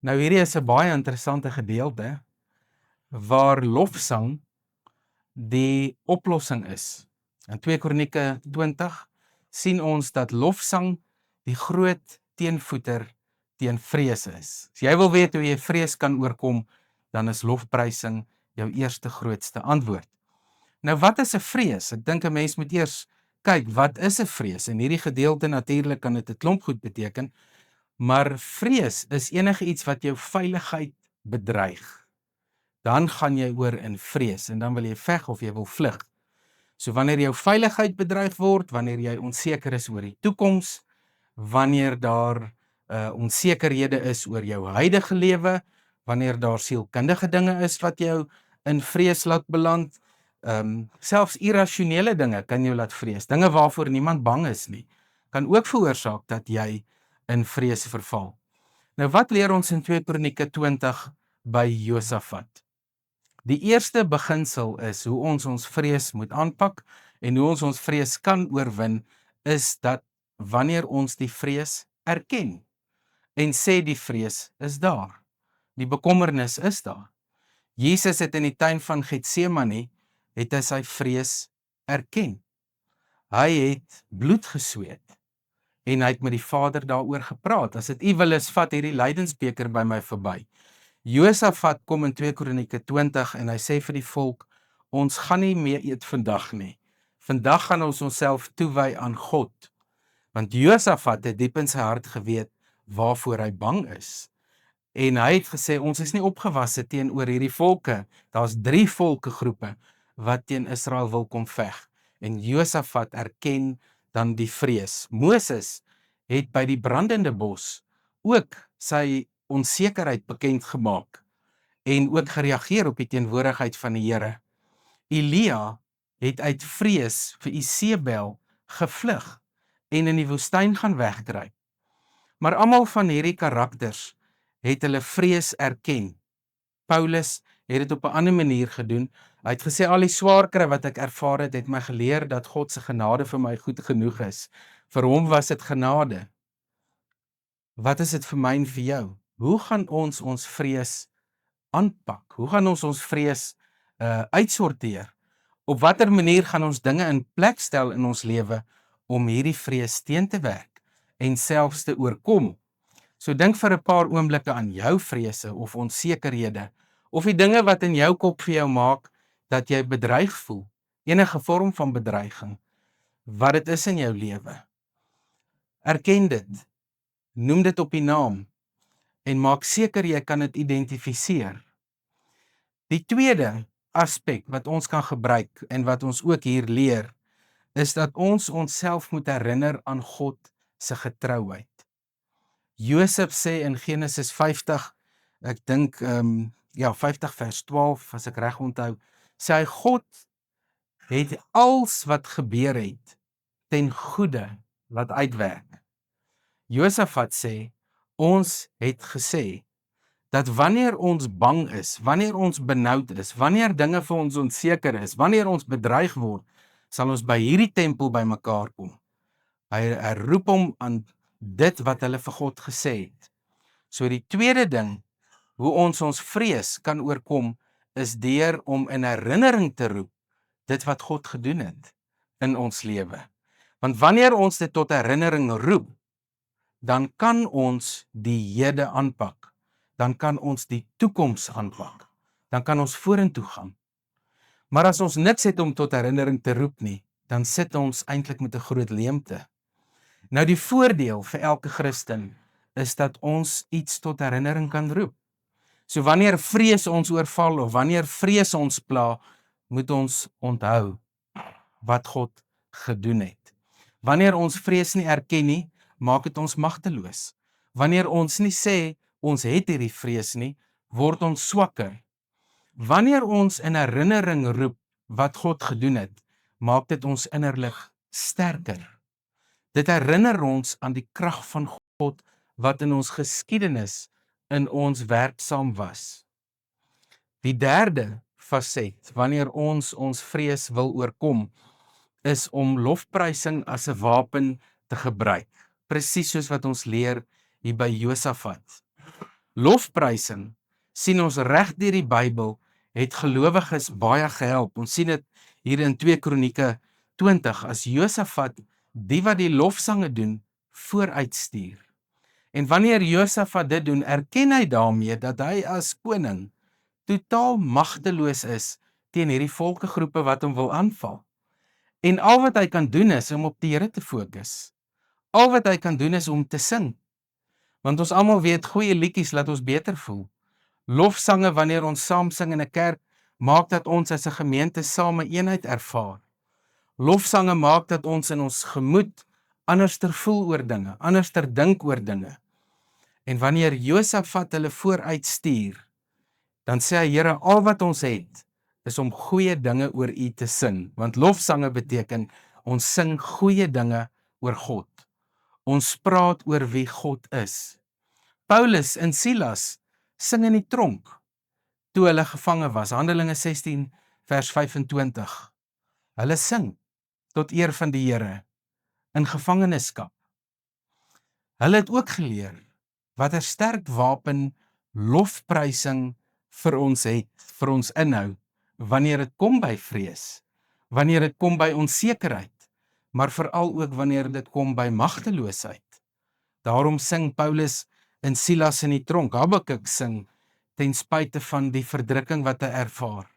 Nou hierdie is 'n baie interessante gedeelte waar lofsang die oplossing is. In 2 Kronieke 20 sien ons dat lofsang die groot teenvoeter teen vrees is. As jy wil weet hoe jy vrees kan oorkom, dan is lofprysing jou eerste grootste antwoord. Nou wat is 'n vrees? Ek dink 'n mens moet eers kyk, wat is 'n vrees? In hierdie gedeelte natuurlik kan dit 'n klomp goed beteken, maar vrees is enige iets wat jou veiligheid bedreig. Dan gaan jy oor in vrees en dan wil jy veg of jy wil vlug. So wanneer jou veiligheid bedreig word, wanneer jy onseker is oor die toekoms, wanneer daar onsekerhede is oor jou huidige lewe, wanneer daar sielkundige dinge is wat jou in vrees laat beland, selfs irrasionele dinge kan jou laat vrees. Dinge waarvoor niemand bang is nie, kan ook veroorsaak dat jy in vrees verval. Nou wat leer ons in 2 Kronieke 20 by Josafat? Die eerste beginsel is hoe ons vrees moet aanpak en hoe ons vrees kan oorwin, is dat wanneer ons die vrees erken en sê die vrees is daar. Die bekommernis is daar. Jesus het in die tuin van Getsemane het hy sy vrees erken. Hy het bloed gesweet en hy het met die Vader daaroor gepraat. As dit U wil is, vat hierdie lydensbeker by my verby. Josafat kom in 2 Kronieke 20 en hy sê vir die volk, ons gaan nie meer eet vandag nie. Vandag gaan ons onsself toewy aan God. Want Josafat het diep in sy hart geweet waarvoor hy bang is. En hy het gesê, ons is nie opgewasse teenoor hierdie volke. Daar's 3 volkegroepe wat teen Israel wil kom veg. En Josafat erken dan die vrees. Moses het by die brandende bos ook sy onsekerheid bekend gemaak en ook gereageer op die teenwoordigheid van die Here. Elia het uit vrees vir Isebel gevlug en in die woestyn gaan wegkruip. Maar almal van hierdie karakters het hulle vrees erken. Paulus het dit op 'n ander manier gedoen. Hy het gesê, al die swaar kry wat ek ervaar het my geleer dat God se genade vir my goed genoeg is. Vir hom was dit genade. Wat is dit vir my en vir jou? Hoe gaan ons vrees aanpak? Hoe gaan ons vrees uitsorteer? Op watter manier gaan ons dinge in plek stel in ons lewe om hierdie vrees teen te werk en selfs te oorkom? So dink vir 'n paar oomblikke aan jou vrese of onsekerhede, of die dinge wat in jou kop vir jou maak dat jy bedreig voel, enige vorm van bedreiging, wat dit is in jou lewe. Erken dit, noem dit op die naam, en maak seker jy kan dit identifiseer. Die tweede aspek wat ons kan gebruik, en wat ons ook hier leer, is dat ons onsself moet herinner aan God se getrouheid. Josef sê in Genesis 50, ek dink 50 vers 12, as ek reg onthou, sê hy, God het alles wat gebeur het ten goeie laat uitwerk. Josafat sê, ons het gesê dat wanneer ons bang is, wanneer ons benoud is, wanneer dinge vir ons onseker is, wanneer ons bedreig word, sal ons by hierdie tempel by mekaar kom. Hy roep hom aan dit wat hulle vir God gesê het. So die tweede ding, hoe ons vrees kan oorkom, is deur om in herinnering te roep, dit wat God gedoen het in ons lewe. Want wanneer ons dit tot herinnering roep, dan kan ons die hede aanpak, dan kan ons die toekoms aanpak, dan kan ons vorentoe gaan. Maar as ons niks het om tot herinnering te roep nie, dan sit ons eintlik met 'n groot leemte. Nou die voordeel vir elke Christen is dat ons iets tot herinnering kan roep. So wanneer vrees ons oorval of wanneer vrees ons pla, moet ons onthou wat God gedoen het. Wanneer ons vrees nie erken nie, maak dit ons magteloos. Wanneer ons nie sê ons het hierdie vrees nie, word ons swakker. Wanneer ons in herinnering roep wat God gedoen het, maak dit ons innerlik sterker. Dit herinner ons aan die krag van God wat in ons geskiedenis in ons werksaam was. Die derde faset, wanneer ons vrees wil oorkom, is om lofprysing as 'n wapen te gebruik. Presies soos wat ons leer hier by Josafat. Lofprysing, sien ons reg deur die Bybel, het gelowiges baie gehelp. Ons sien dit hier in 2 Kronieke 20, as Josafat, die wat die lofsange doen, vooruitstuur. En wanneer Josafat dit doen, erken hy daarmee dat hy as koning totaal magteloos is teen hierdie volkegroepe wat hom wil aanval. En al wat hy kan doen is om op die Here te fokus. Al wat hy kan doen is om te sing. Want ons almal weet, goeie liedjies laat ons beter voel. Lofsange wanneer ons saam sing in 'n kerk, maak dat ons as 'n gemeente same eenheid ervaar. Lofsange maak dat ons in ons gemoed anderster voel oor dinge, anderster dink oor dinge. En wanneer Josafat hulle vooruit stuur, dan sê hy, Here, al wat ons het, is om goeie dinge oor U te sing. Want lofsange beteken, ons sing goeie dinge oor God. Ons praat oor wie God is. Paulus en Silas sing in die tronk, toe hulle gevange was. Handelinge 16 vers 25. Hulle sing tot eer van die Here in gevangenskap. Hulle het ook geleer wat 'n sterk wapen lofprysing vir ons het, vir ons inhou, wanneer dit kom by vrees, wanneer dit kom by onsekerheid, maar veral ook wanneer dit kom by magteloosheid. Daarom sing Paulus en Silas in die tronk. Habakuk sing ten spyte van die verdrukking wat hy ervaar.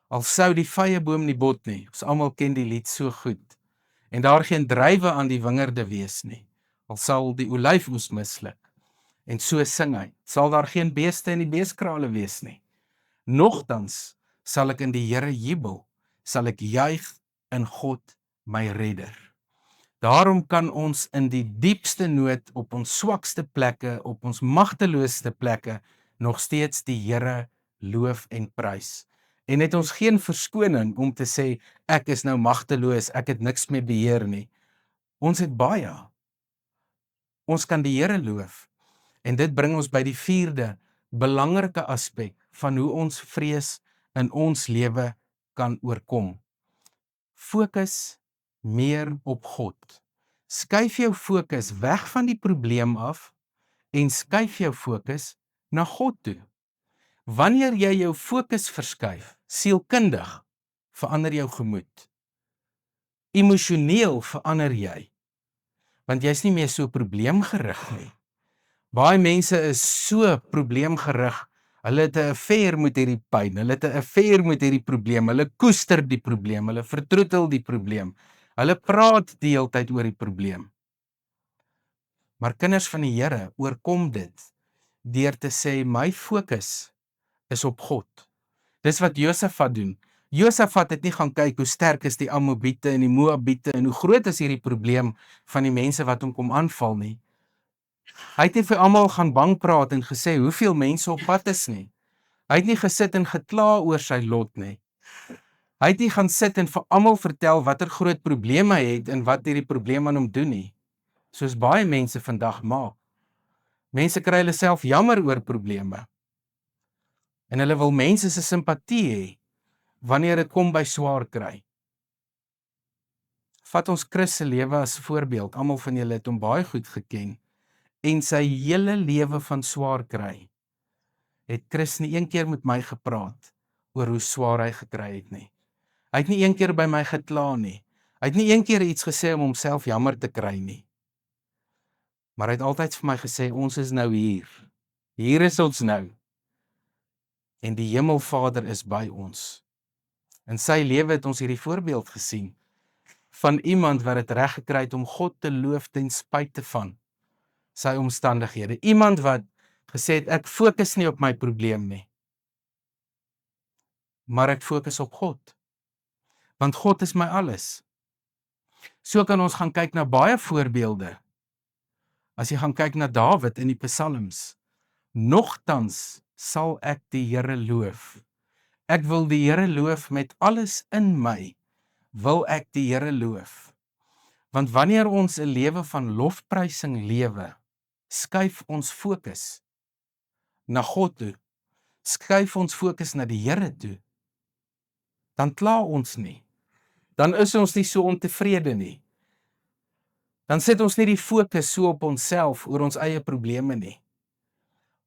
Al sou die vyeboom nie bot nie, ons almal ken die lied so goed, en daar geen druiwe aan die wingerde wees nie, al sal die olyfoes misluk, en so sing hy, sal daar geen beeste in die beeskrale wees nie. Nogtans sal ek in die Here jubel, sal ek juig in God my redder. Daarom kan ons in die diepste nood, op ons swakste plekke, op ons magteloosste plekke, nog steeds die Here loof en prys. En het ons geen verskoning om te sê, ek is nou magteloos, ek het niks meer beheer nie. Ons het baie. Ons kan die Here loof. En dit bring ons by die 4de belangrike aspek van hoe ons vrees in ons lewe kan oorkom. Fokus meer op God. Skuif jou fokus weg van die probleem af en skuif jou fokus na God toe. Wanneer jy jou fokus verskuif, sielkundig, verander jou gemoed. Emosioneel verander jy, want jy's nie meer so probleemgerig nie. Baie mense is so probleemgerig, hulle het 'n affair met hierdie pyn, hulle het 'n affair met hierdie probleem, hulle koester die probleem, hulle vertroetel die probleem, hulle praat die hele tyd oor die probleem. Maar kinders van die Here oorkom dit deur te sê, my fokus is op God. Dis wat Josafat doen. Josafat het nie gaan kyk hoe sterk is die Amobiete en die Moabiete en hoe groot is hierdie probleem van die mense wat hom kom aanval nie. Hy het nie vir almal gaan bang praat en gesê hoeveel mense op pad is nie. Hy het nie gesit en gekla oor sy lot nie. Hy het nie gaan sit en vir almal vertel watter groot probleme hy het en wat hierdie probleem aan hom doen nie. Soos baie mense vandag maak. Mense kry hulle self jammer oor probleme. En hulle wil mense se simpatie hê wanneer dit kom by swaar kry. Vat ons Chris se lewe as voorbeeld. Almal van julle het hom baie goed geken. En sy hele lewe van swaar kry, het Chris nie een keer met my gepraat oor hoe swaar hy gekry het nie. Hy het nie een keer by my gekla nie. Hy het nie een keer iets gesê om homself jammer te kry nie. Maar hy het altyd vir my gesê, ons is nou hier. Hier is ons nou. En die Hemelvader is by ons. In sy lewe het ons hierdie voorbeeld gesien van iemand wat dit reg gekry het om God te loof ten spyte van sy omstandighede. Iemand wat gesê het, ek fokus nie op my probleem nie, maar ek fokus op God. Want God is my alles. So kan ons gaan kyk na baie voorbeelde. As jy gaan kyk na Dawid in die Psalms, nogtans sal ek die Here loof. Ek wil die Here loof met alles in my, wil ek die Here loof. Want wanneer ons 'n lewe van lofprysing lewe, skuif ons fokus na God toe, skuif ons fokus na die Here toe, dan kla ons nie, dan is ons nie so ontevrede nie, dan sit ons nie die fokus so op onsself oor ons eie probleme nie,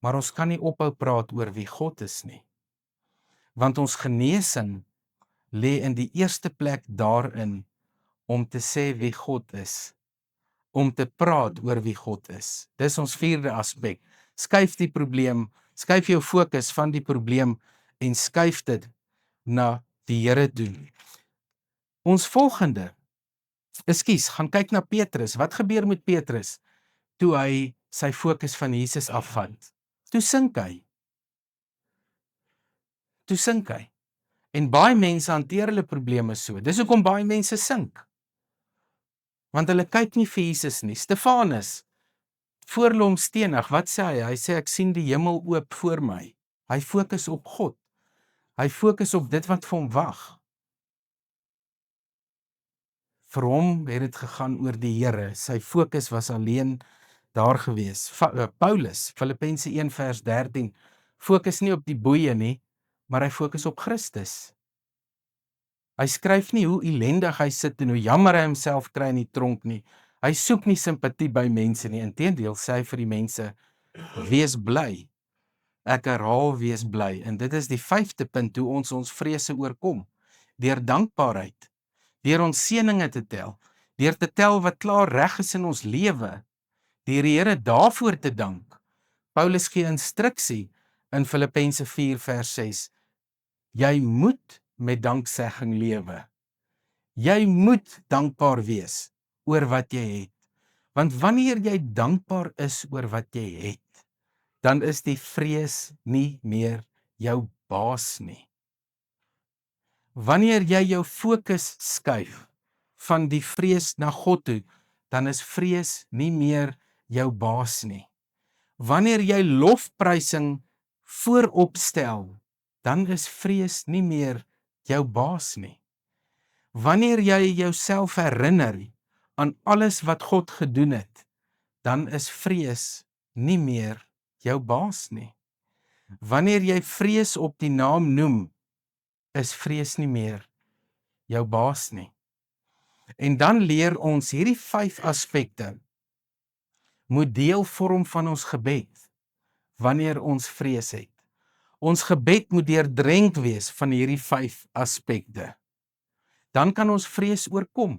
maar ons kan nie ophou praat oor wie God is nie. Want ons genesing lê in die eerste plek daarin om te sê wie God is, om te praat oor wie God is. Dis ons vierde aspek. Skuif die probleem, skuif jou fokus van die probleem en skuif dit na die Here toe. Ons volgende, gaan kyk na Petrus. Wat gebeur met Petrus toe hy sy fokus van Jesus afvat? Toe sink hy. En baie mense hanteer hulle probleme so. Dis hoekom baie mense sink. Want hulle kyk nie vir Jesus nie. Stefanus, voor hulle hom stenig, wat sê hy? Hy sê ek sien die hemel oop voor my. Hy fokus op God. Hy fokus op dit wat vir hom wag. Vir hom het dit gegaan oor die Here. Sy fokus was alleen daar gewees. Paulus, Filippense 1 vers 13, fokus nie op die boeie nie, maar hy fokus op Christus. Hy skryf nie hoe ellendig hy sit en hoe jammer hy homself kry in die tronk nie. Hy soek nie simpatie by mense nie. Inteendeel sê hy vir die mense, wees bly. Ek herhaal, wees bly. En dit is die 5de punt hoe ons ons vrese oorkom. Deur dankbaarheid, deur ons seëninge te tel, deur te tel wat klaar reg is in ons lewe, deur die Here daarvoor te dank. Paulus gee instruksie in Filippense 4 vers 6. Jy moet met danksegging lewe. Jy moet dankbaar wees oor wat jy het. Want wanneer jy dankbaar is oor wat jy het, dan is die vrees nie meer jou baas nie. Wanneer jy jou fokus skuif van die vrees na God toe, dan is vrees nie meer jou baas nie. Wanneer jy lofprysing voorop stel, dan is vrees nie meer jou baas nie. Wanneer jy jouself herinner aan alles wat God gedoen het, dan is vrees nie meer jou baas nie. Wanneer jy vrees op die naam noem, is vrees nie meer jou baas nie. En dan leer ons hierdie 5 aspekte moet deel vorm van ons gebed wanneer ons vrees het. Ons gebed moet deurdrenk wees van hierdie 5 aspekte. Dan kan ons vrees oorkom.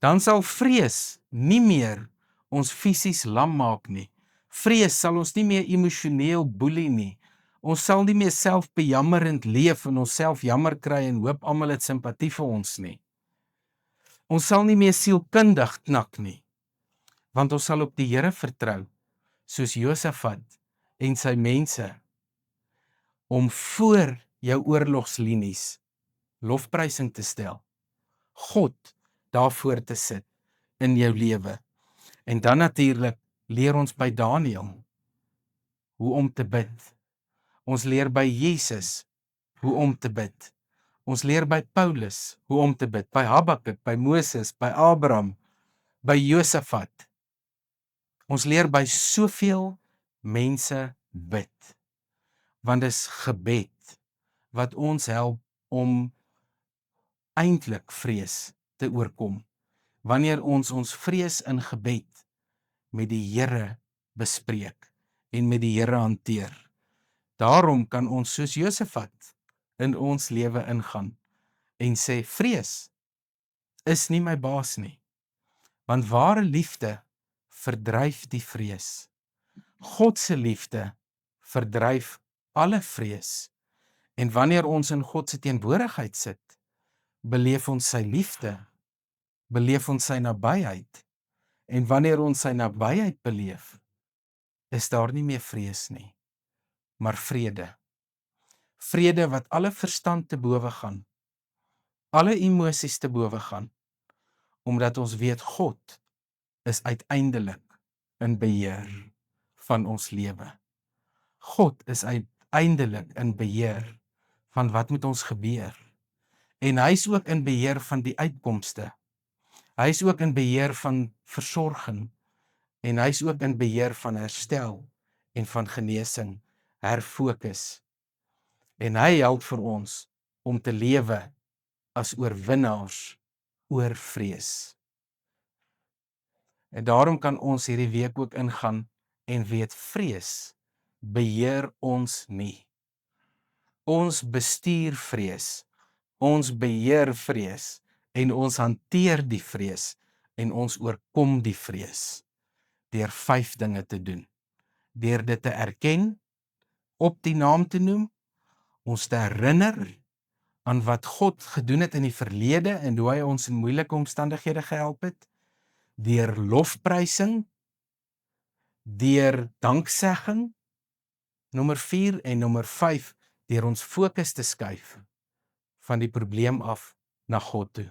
Dan sal vrees nie meer ons fisies lam maak nie. Vrees sal ons nie meer emosioneel boelie nie. Ons sal nie meer selfbejammerend leef en onsself jammer kry en hoop almal het simpatie vir ons nie. Ons sal nie meer sielkundig knak nie, want ons sal op die Here vertrou, soos Josafat en sy mense, om voor jou oorlogslinies lofprysing te stel, God daarvoor te sit in jou lewe. En dan natuurlik leer ons by Daniël hoe om te bid. Ons leer by Jesus hoe om te bid. Ons leer by Paulus hoe om te bid, by Habakuk, by Moses, by Abraham, by Josafat. Ons leer by soveel mense bid. Want dis gebed wat ons help om eintlik vrees te oorkom. Wanneer ons vrees in gebed met die Here bespreek en met die Here hanteer. Daarom kan ons soos Josafat in ons lewe ingaan en sê, vrees is nie my baas nie, want ware liefde verdryf die vrees. God se liefde verdryf alle vrees. En wanneer ons in God se teenwoordigheid sit, beleef ons sy liefde, beleef ons sy nabyheid. En wanneer ons sy nabyheid beleef, is daar nie meer vrees nie, maar vrede. Vrede wat alle verstand te bowe gaan, alle emosies te bowe gaan, omdat ons weet God is uiteindelik in beheer van ons lewe. God is uiteindelik in beheer van wat met ons gebeur. En hy is ook in beheer van die uitkomste. Hy is ook in beheer van versorging. En hy is ook in beheer van herstel en van genesing, herfokus. En hy help vir ons om te lewe as oorwinnaars oor vrees. En daarom kan ons hierdie week ook ingaan en weet vrees beheer ons nie. Ons bestuur vrees, ons beheer vrees en ons hanteer die vrees en ons oorkom die vrees deur 5 dinge te doen. Deur dit te erken, op die naam te noem, ons te herinner aan wat God gedoen het in die verlede en hoe hy ons in moeilike omstandighede gehelp het, deur lofprysing, deur danksegging, nommer 4 en nommer 5, deur ons fokus te skuif van die probleem af na God toe.